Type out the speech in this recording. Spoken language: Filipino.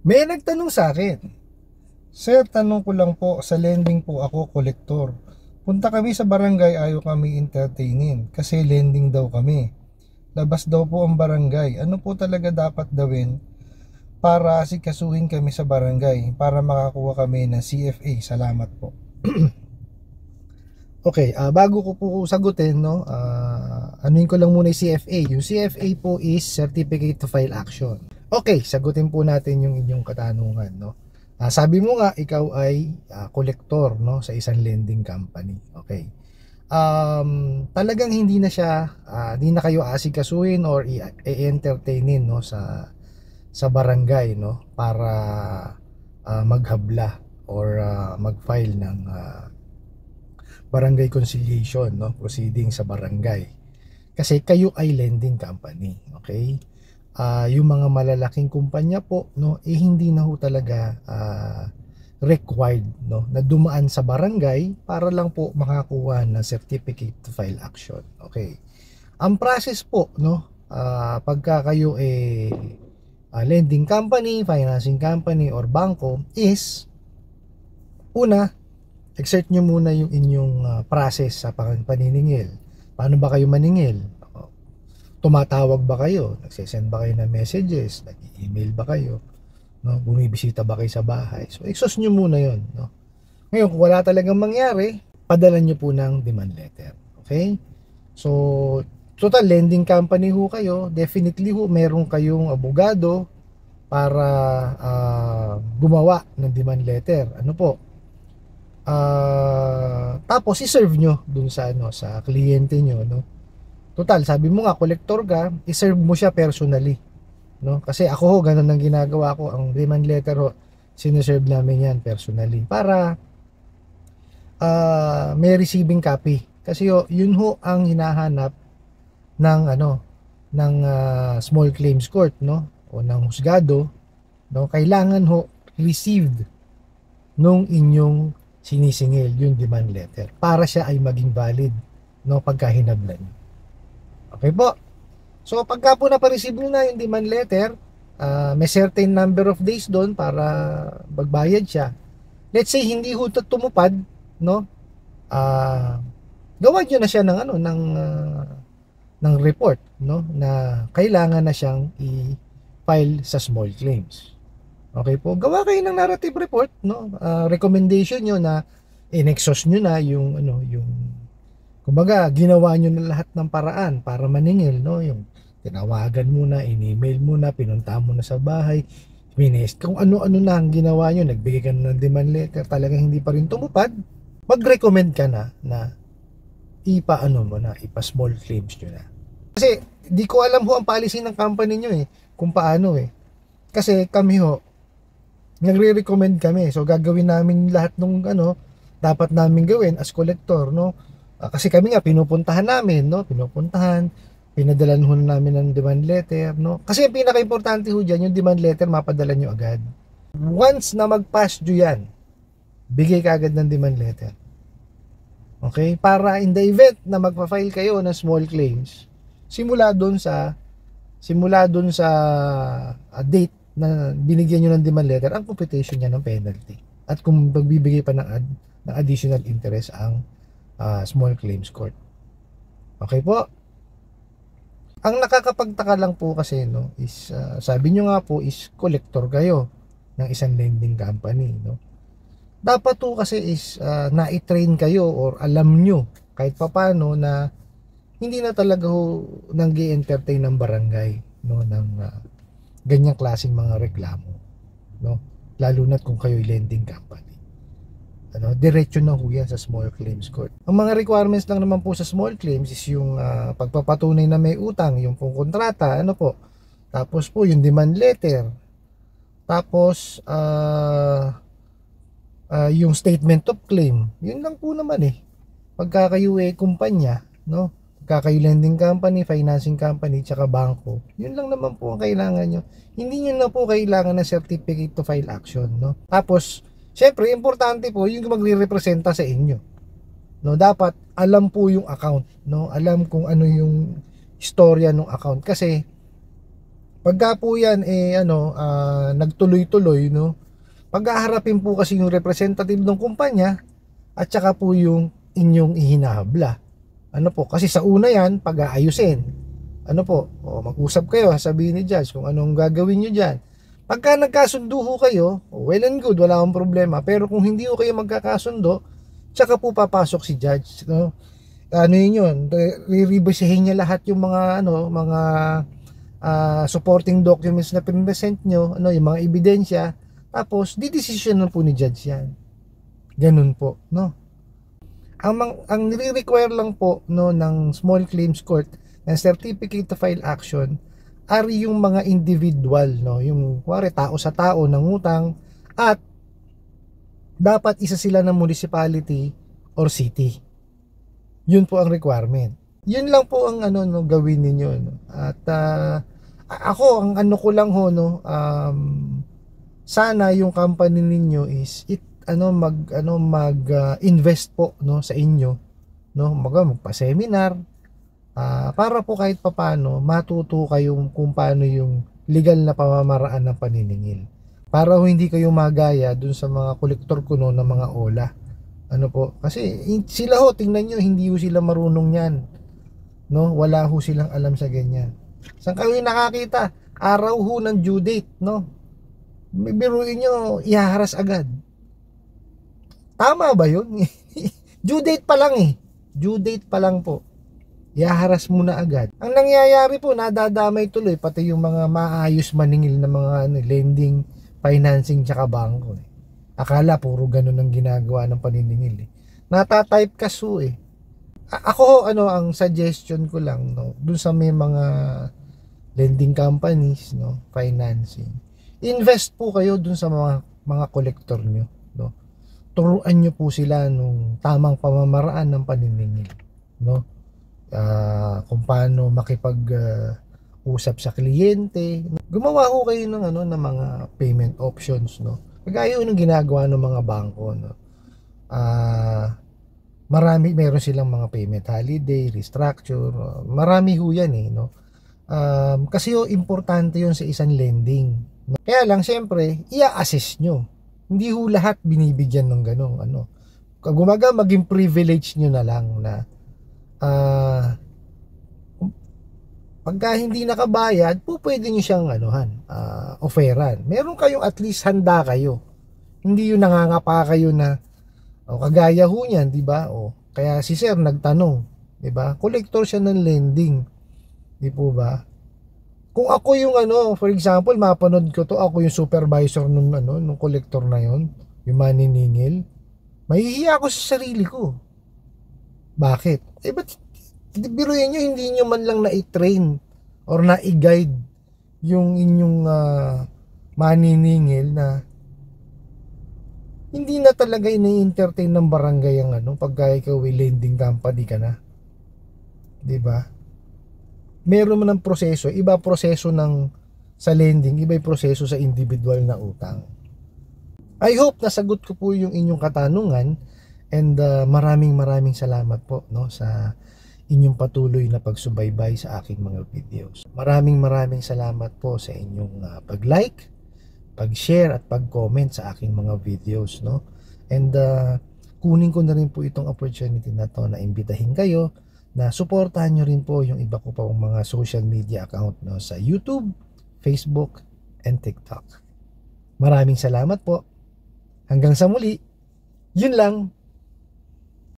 May nagtanong sa akin, "Sir, tanong ko lang po, sa lending po ako, kolektor. Punta kami sa barangay, ayaw kami entertainin kasi lending daw kami. Labas daw po ang barangay. Ano po talaga dapat gawin para asikasuhin kami sa barangay para makakuha kami ng CFA? Salamat po." Okay, bago ko po sagutin, no, anuin ko lang muna yung CFA. Yung CFA po is Certificate to File Action. Okay, sagutin po natin yung inyong katanungan, no. Sabi mo nga ikaw ay kolektor, no, sa isang lending company. Okay. Talagang hindi na siya, hindi na kayo asikasuhin or i-entertainin, no, sa barangay, no, para maghabla or mag-file ng barangay conciliation, no, proceeding sa barangay. Kasi kayo ay lending company, okay? Yung mga malalaking kumpanya po, no, hindi na ho talaga required, no, na dumaan sa barangay para lang po makakuha ng certificate to file action. Okay. Ang process po, no, pagka kayo lending company, financing company or bangko is una, exert nyo muna yung inyong process sa paniningil. Paano ba kayo maningil? Tumatawag ba kayo? Nagsesend ba kayo ng messages? Nag-email ba kayo? No? Bumibisita ba kayo sa bahay? So, exhaust nyo muna yon, no? Ngayon, kung wala talagang mangyari, padala nyo po ng demand letter. Okay? So, total lending company ho kayo, definitely ho, meron kayong abogado para gumawa ng demand letter. Ano po? Tapos i-serve nyo dun sa sa kliyente nyo, no. Total, sabi mo nga collector ka, i-serve mo siya personally, no. Kasi ako ho, ganun ang ginagawa ko. Ang demand letter ho, sineserve namin yan personally para may receiving copy. Kasi ho, yun ho ang hinahanap ng ng small claims court, no, o ng husgado, no. Kailangan ho received nung inyong sinisingil yung demand letter para siya ay maging valid, no, pagka hinablan. Okay po. So pagka po na-receive nyo na yung demand letter, may certain number of days doon para magbayad siya. Let's say hindi ho tumupad, no, gawa nyo na siya ng ng report, no, na kailangan na siyang i-file sa small claims. Okay po, gawa kayo ng narrative report, no? Recommendation nyo na in-exhaust nyo na yung yung kumbaga ginawa nyo na lahat ng paraan para maningil, no? Yung tinawagan mo na, in-email mo na, pinunta mo na sa bahay, minest kung ano-ano na ang ginawa nyo, nagbigay ka na ng demand letter, talagang hindi pa rin tumupad, mag-recommend ka na ipa small claims nyo na. Kasi di ko alam ho ang policy ng company nyo kung paano kasi kami ho, nagre-recommend kami. So gagawin namin lahat ng dapat namin gawin as collector, no? Kasi kami nga pinupuntahan namin, no? Pinadalan ho namin ng demand letter, no? Kasi ang pinaka-importante ho diyan, yung demand letter mapadala nyo agad. Once na mag-pass nyo yan, bigay ka agad ng demand letter. Okay? Para in the event na magpa-file kayo ng small claims, simula doon sa date na binigyan nyo ng demand letter, ang computation niya ng penalty. At kung magbibigay pa ng additional interest ang small claims court. Okay po? Ang nakakapagtaka lang po kasi, no, is sabi nyo nga po is collector kayo ng isang lending company, no. Dapat po kasi is na-train kayo or alam nyo kahit papano na hindi na talaga ho nag-i-entertain ng barangay, no, ng ganyang klaseng mga reklamo, no, lalo na kung kayo'y lending company. Diretso na ho yan sa small claims court. Ang mga requirements lang naman po sa small claims is yung pagpapatunay na may utang, yung pong kontrata, tapos po yung demand letter, tapos yung statement of claim. Yun lang po naman pagka kayo kumpanya, no, pagka kayo lending company, financing company, tsaka bangko, yun lang naman po ang kailangan nyo. Hindi nyo na po kailangan ng certificate to file action, no. Tapos syempre importante po yung magre-representa sa inyo, no. Dapat alam po yung account, no, alam kung ano yung istorya ng account. Kasi Pagka po yan nagtuloy-tuloy, no, paghaharapin po kasi yung representative ng kumpanya at saka po yung inyong ihinahabla. Ano po, kasi sa una yan pag-aayusin, ano po, mag-usap kayo, sabihin ni judge kung anong gagawin nyo dyan. Pagka nagkasundo ho kayo, well and good, wala akong problema. Pero kung hindi ho kayo magkakasundo, tsaka po papasok si judge, no? Ano yun, re-revisahin niya lahat yung mga supporting documents na present nyo, yung mga ebidensya, tapos didesisyon na po ni judge yan. Ganun po, no? Ang nire-require lang po, no, ng small claims court ng certificate to file action ari yung mga individual, no, yung kuwari tao sa tao ng utang, at dapat isa sila ng municipality or city. Yun po ang requirement. Yun lang po ang gawin ninyo, no? At ako ang ko lang ho, no, sana yung company ninyo is invest po, no, sa inyo, no, magpa-seminar para po kahit papaano matuto kayong kung paano yung legal na pamamaraan ng paniningil, para hindi kayo magaya dun sa mga kolektor kuno ng mga ola. Ano po, kasi sila ho, tingnan nyo, hindi ho sila marunong yan, no, wala ho silang alam sa ganyan. Saan kayo nakakita? Araw ho ng due date, no, biruin nyo, ihaharas agad. Tama ba yun? Due date pa lang due date pa lang po, ihaharas mo na agad. Ang nangyayari po, nadadamay tuloy pati yung mga maayos maningil na mga lending, financing tsaka bangko. Akala puro ganun ang ginagawa ng paniningil. Natatype kaso Ako ang suggestion ko lang, no, dun sa may mga lending companies, no, financing, invest po kayo dun sa mga kolektor nyo, no. Turuan nyo po sila nung tamang pamamaraan ng paniningil, no. Kung paano makipag-usap sa kliyente. Gumawa ko kayo ng ng mga payment options, no. Kagaya ng ginagawa ng mga bangko, no. Meron silang mga payment holiday, restructure, marami ho yan no. Kasi importante yun sa isang lending, no? Kaya lang siyempre i-assess nyo, hindi ho lahat binibigyan ng ganong Kumaga maging privilege nyo na lang na pagka hindi nakabayad po, pwede nyo siyang offeran. Meron kayong at least handa kayo, hindi yung nangangapa kayo na kagaya ho niyan, di ba? Kaya si sir nagtanong, di ba? Collector siya ng lending, di po ba? Kung ako yung for example, mapanood ko to, ako yung supervisor nung nung collector na yon, yung maniningil, mahihiya ako sa sarili ko. Bakit? Ba't biruin nyo, hindi nyo man lang na-train or na-guide yung inyong maniningil na hindi na talaga ini-entertain ng barangay ang pagka ikaw lending company ka na, di ba? Meron man ng proseso, iba proseso sa lending, iba yung proseso sa individual na utang. I hope nasagot ko po yung inyong katanungan, and maraming salamat po, no, sa inyong patuloy na pagsubaybay sa aking mga videos. Maraming salamat po sa inyong pag-like, pag-share at pag-comment sa aking mga videos, no. And kunin ko na rin po itong opportunity na to na imbitahin kayo na suportahan nyo rin po yung iba ko pang mga social media account, no, sa YouTube, Facebook, and TikTok. Maraming salamat po. Hanggang sa muli. Yun lang.